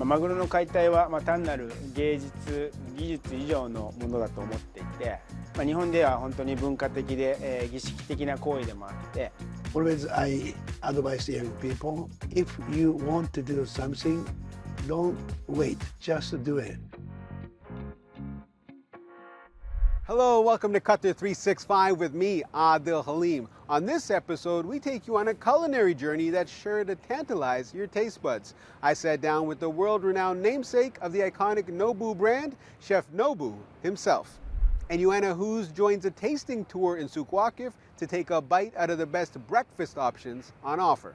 マグロの解体は単なる芸術、技術以上のものだと思っていて、日本では本当に文化的で、儀式的な行為でもあって。Always I advise young people, if you want to do something, don't wait, just do it. Hello, welcome to Qatar 365 with me, Adil Halim. On this episode, we take you on a culinary journey that's sure to tantalize your taste buds. I sat down with the world-renowned namesake of the iconic Nobu brand, Chef Nobu himself. And Joanna Hughes joins a tasting tour in Souk Waqif to take a bite out of the best breakfast options on offer.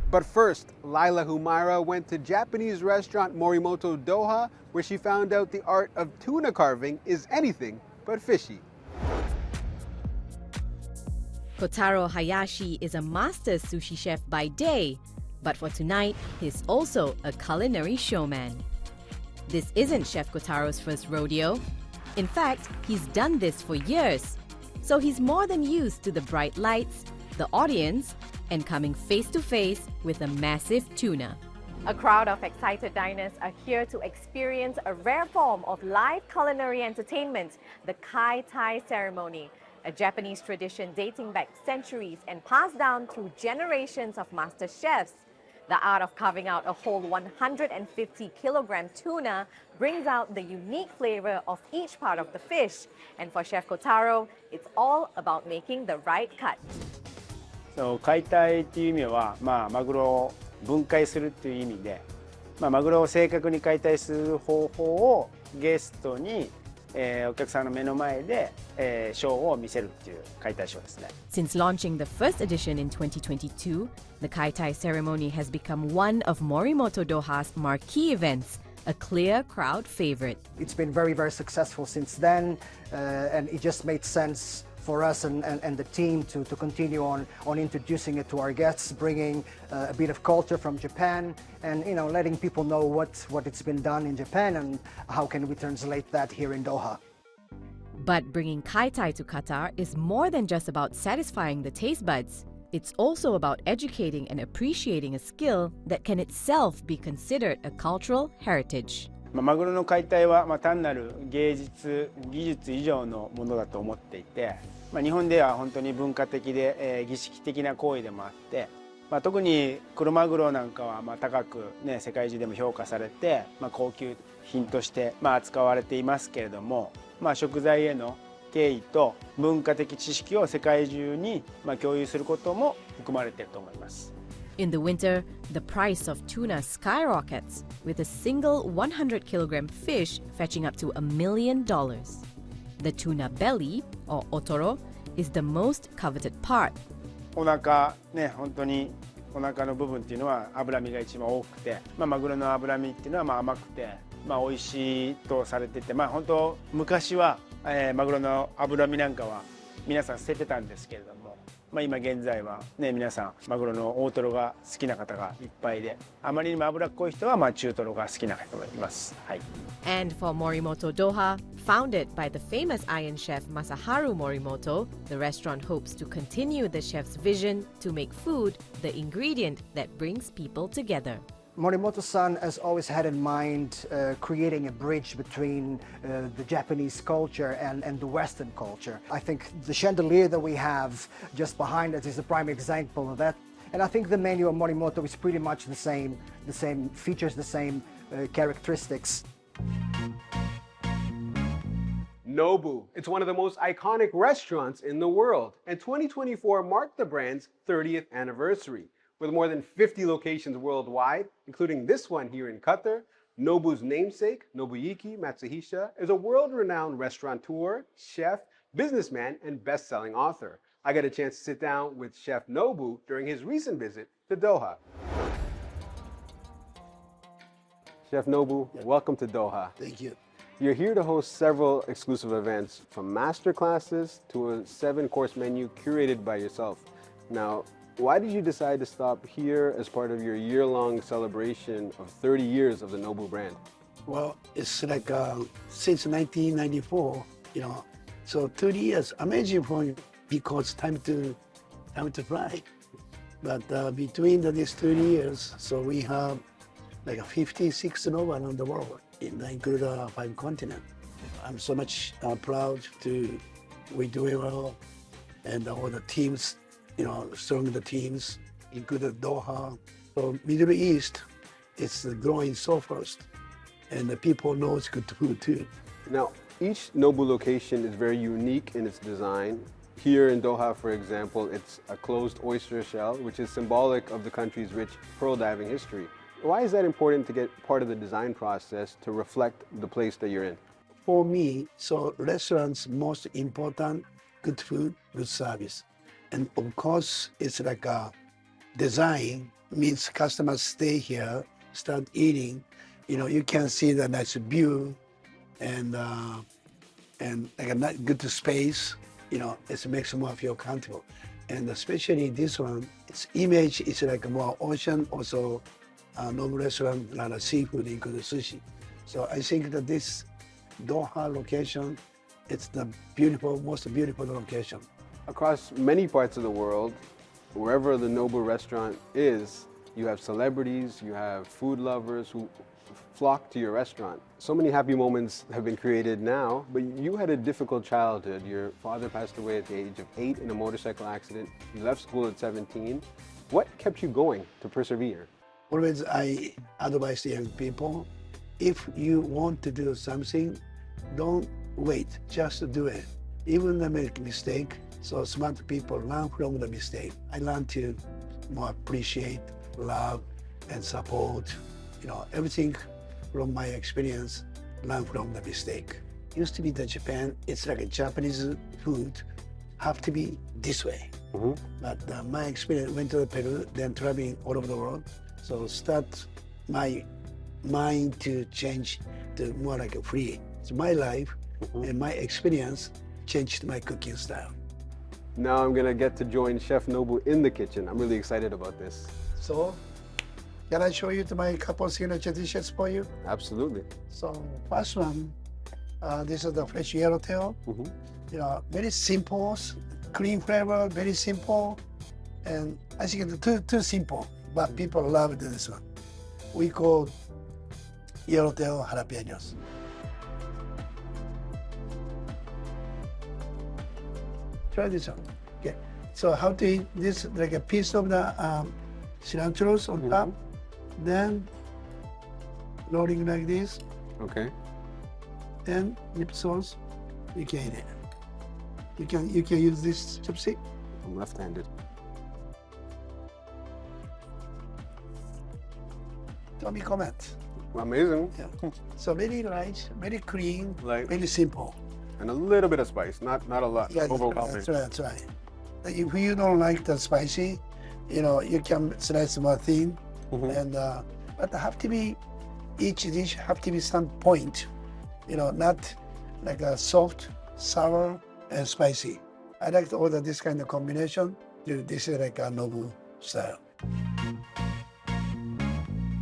But first, Laila Humaira went to Japanese restaurant Morimoto Doha, where she found out the art of tuna carving is anything but fishy. Kotaro Hayashi is a master sushi chef by day, but for tonight, he's also a culinary showman. This isn't Chef Kotaro's first rodeo. In fact, he's done this for years. So he's more than used to the bright lights, the audience, and coming face to face with a massive tuna. A crowd of excited diners are here to experience a rare form of live culinary entertainment, the Kai Tai ceremony, a Japanese tradition dating back centuries and passed down through generations of master chefs. The art of carving out a whole 150-kilogram tuna brings out the unique flavor of each part of the fish. And for Chef Kotaro, it's all about making the right cut. So, 解体っていう意味は、マグロを分解するっていう意味で、マグロを正確に解体する方法をゲストに、お客さんの目の前で、ショーを見せるっていう解体ショーですね。Since launching the first edition in 2022, the Kai Tai ceremony has become one of Morimoto Doha's marquee events, a clear crowd favorite. It's been very, very successful since then, and it just made sense for us and the team to continue on introducing it to our guests, bringing a bit of culture from Japan, and letting people know what it's been done in Japan and how can we translate that here in Doha. But bringing Kai Tai to Qatar is more than just about satisfying the taste buds. It's also about educating and appreciating a skill that can itself be considered a cultural heritage. マグロの解体は単なる芸術、技術以上のものだと思っていて、日本では本当に文化的で、儀式的な行為でもあって、特にクロマグロなんかは高く、世界中でも評価されて、高級品として、扱われていますけれども、食材への敬意と文化的知識を世界中に、共有することも含まれていると思います。In the winter, the price of tuna skyrockets, with a single 100-kilogram fish fetching up to $1 million. The tuna belly, or otoro, is the most coveted part. お腹ね、本当にお腹の部分っていうのは脂身が一番多くて、マグロの脂身っていうのは甘くて、美味しいとされてて、本当昔は、マグロの脂身なんかは皆さん捨ててたんですけれども。今現在は皆さんマグロの大トロが好きな方がいっぱいで、あまりにも脂っこい人は中トロが好きな方がいます。はい。And for Morimoto Doha, founded by the famous Iron chef Masaharu Morimoto, the restaurant hopes to continue the chef's vision to make food the ingredient that brings people together. Morimoto-san has always had in mind creating a bridge between the Japanese culture and the Western culture. I think the chandelier that we have just behind us is a prime example of that. And I think the menu of Morimoto is pretty much the same features, the same characteristics. Nobu. It's one of the most iconic restaurants in the world, and 2024 marked the brand's 30th anniversary. With more than 50 locations worldwide, including this one here in Qatar, Nobu's namesake, Nobuyuki Matsuhisa, is a world-renowned restaurateur, chef, businessman, and best-selling author. I got a chance to sit down with Chef Nobu during his recent visit to Doha. Chef Nobu, welcome to Doha. Thank you. You're here to host several exclusive events, from master classes to a 7-course menu curated by yourself. Now, why did you decide to stop here as part of your year-long celebration of 30 years of the Nobu brand? Well, it's like since 1994, so 30 years, amazing for me because time to fly. But between these 30 years, so we have like 56 Nova around the world, including 5 continents. I'm so much proud to we doing well, and all the teams, strong the teams, including Doha. So Middle East, it's growing so fast, and the people know it's good food too. Now, each Nobu location is very unique in its design. Here in Doha, for example, it's a closed oyster shell, which is symbolic of the country's rich pearl diving history. Why is that important to get part of the design process to reflect the place that you're in? For me, so restaurants most important, good food, good service. And of course, it's like a design means customers stay here, start eating. You can see the nice view and like a good space. It makes more feel comfortable. And especially this one, its image is like more ocean, also normal restaurant, like a seafood, including sushi. So I think that this Doha location, it's the most beautiful location. Across many parts of the world, wherever the Nobu restaurant is, you have celebrities, you have food lovers who flock to your restaurant. So many happy moments have been created now, but you had a difficult childhood. Your father passed away at the age of 8 in a motorcycle accident. You left school at 17. What kept you going to persevere? Always I advise young people, if you want to do something, don't wait, just do it. Even they make mistake, so smart people learn from the mistake. I learned to more appreciate, love, and support, everything from my experience, learn from the mistake. Used to be that Japan, it's like a Japanese food, have to be this way. Mm-hmm. But my experience went to Peru, then traveling all over the world. So start my mind to change to more like a free. So my life and my experience changed my cooking style. Now I'm gonna get to join Chef Nobu in the kitchen. I'm really excited about this. So, can I show you to my couple signature dishes for you? Absolutely. So first one, this is the fresh yellowtail. Very simple, clean flavor, very simple, and I think it's too simple, but people love this one. We call yellowtail jalapenos. Try this one. Okay. So how to eat this? Like a piece of the cilantro on top, then rolling like this. Okay. Then dip sauce. You can eat it. You can use this chopstick. I'm left-handed. Tell me comment. Amazing. Yeah. So very light, very clean, Light. very simple. And a little bit of spice, not a lot. Yeah, Overwhelming. that's right. If you don't like the spicy, you can slice more thin, and but have to be each dish have to be some point, not like a soft, sour, and spicy. I like to order this kind of combination. This is like a Nobu style.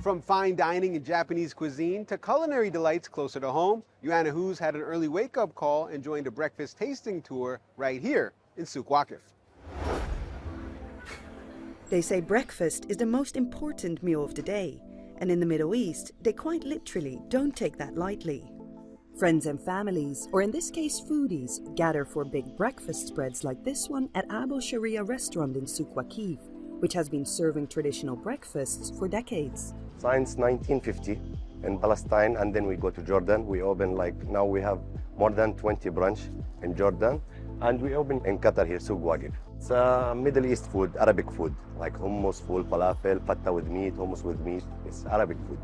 From fine dining in Japanese cuisine to culinary delights closer to home, Joanna Hoos had an early wake-up call and joined a breakfast tasting tour right here in Souk Waqif. They say breakfast is the most important meal of the day, and in the Middle East, they quite literally don't take that lightly. Friends and families, or in this case foodies, gather for big breakfast spreads like this one at Abu Sharia restaurant in Souk Waqif, which has been serving traditional breakfasts for decades. Since 1950 in Palestine, and then we go to Jordan. We open now we have more than 20 brunch in Jordan, and we open in Qatar here, Souk Waqif. It's Middle East food, Arabic food, like hummus, full falafel, fatta with meat, hummus with meat. It's Arabic food.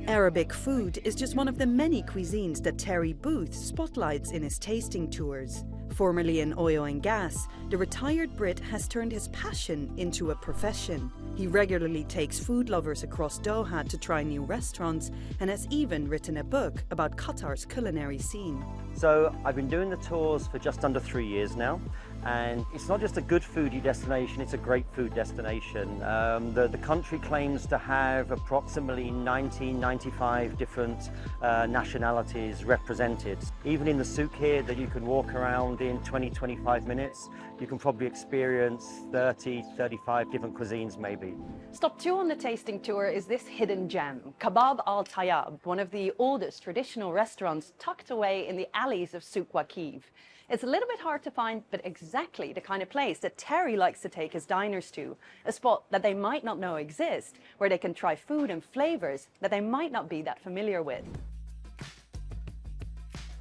Arabic food is just one of the many cuisines that Terry Booth spotlights in his tasting tours. Formerly in oil and gas, the retired Brit has turned his passion into a profession. He regularly takes food lovers across Doha to try new restaurants and has even written a book about Qatar's culinary scene. So I've been doing the tours for just under 3 years now, And it's not just a good foodie destination, it's a great food destination. The country claims to have approximately 95 different nationalities represented. Even in the souk here that you can walk around in 20-25 minutes, you can probably experience 35 different cuisines maybe. Stop 2 on the tasting tour is this hidden gem, Kebab Al Tayyab, one of the oldest traditional restaurants tucked away in the alleys of Souk Waqif. It's a little bit hard to find, but exactly the kind of place that Terry likes to take his diners to, a spot that they might not know exists, where they can try food and flavors that they might not be that familiar with.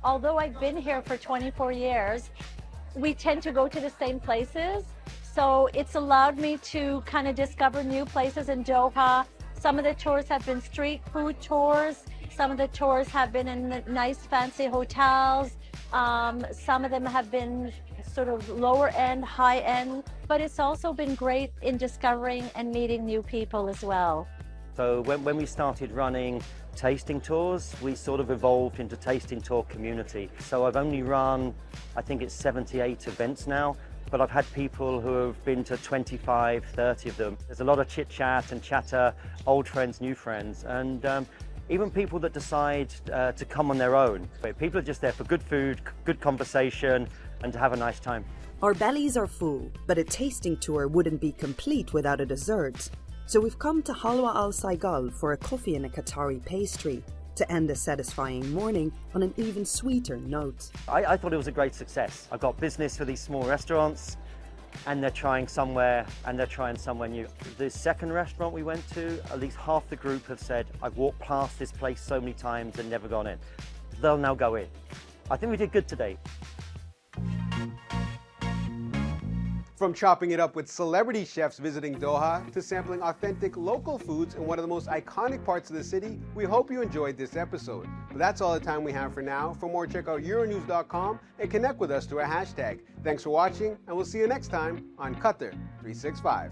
Although I've been here for 24 years, we tend to go to the same places. So it's allowed me to kind of discover new places in Doha. Some of the tours have been street food tours. Some of the tours have been in nice fancy hotels. Some of them have been sort of lower end, high end, but it's also been great in discovering and meeting new people as well. So when we started running tasting tours, we sort of evolved into tasting tour community. So I've only run, I think it's 78 events now, but I've had people who have been to 25, 30 of them. There's a lot of chit chat and chatter, old friends, new friends, and even people that decide to come on their own. People are just there for good food, good conversation, and to have a nice time. Our bellies are full, but a tasting tour wouldn't be complete without a dessert. So we've come to Halwa Al Saigal for a coffee and a Qatari pastry to end a satisfying morning on an even sweeter note. I thought it was a great success. I got business for these small restaurants, and they're trying somewhere new. The second restaurant we went to, at least half the group have said, I've walked past this place so many times and never gone in. They'll now go in. I think we did good today. From chopping it up with celebrity chefs visiting Doha to sampling authentic local foods in one of the most iconic parts of the city, we hope you enjoyed this episode. But that's all the time we have for now. For more, check out Euronews.com and connect with us through a hashtag. Thanks for watching, and we'll see you next time on Qatar 365.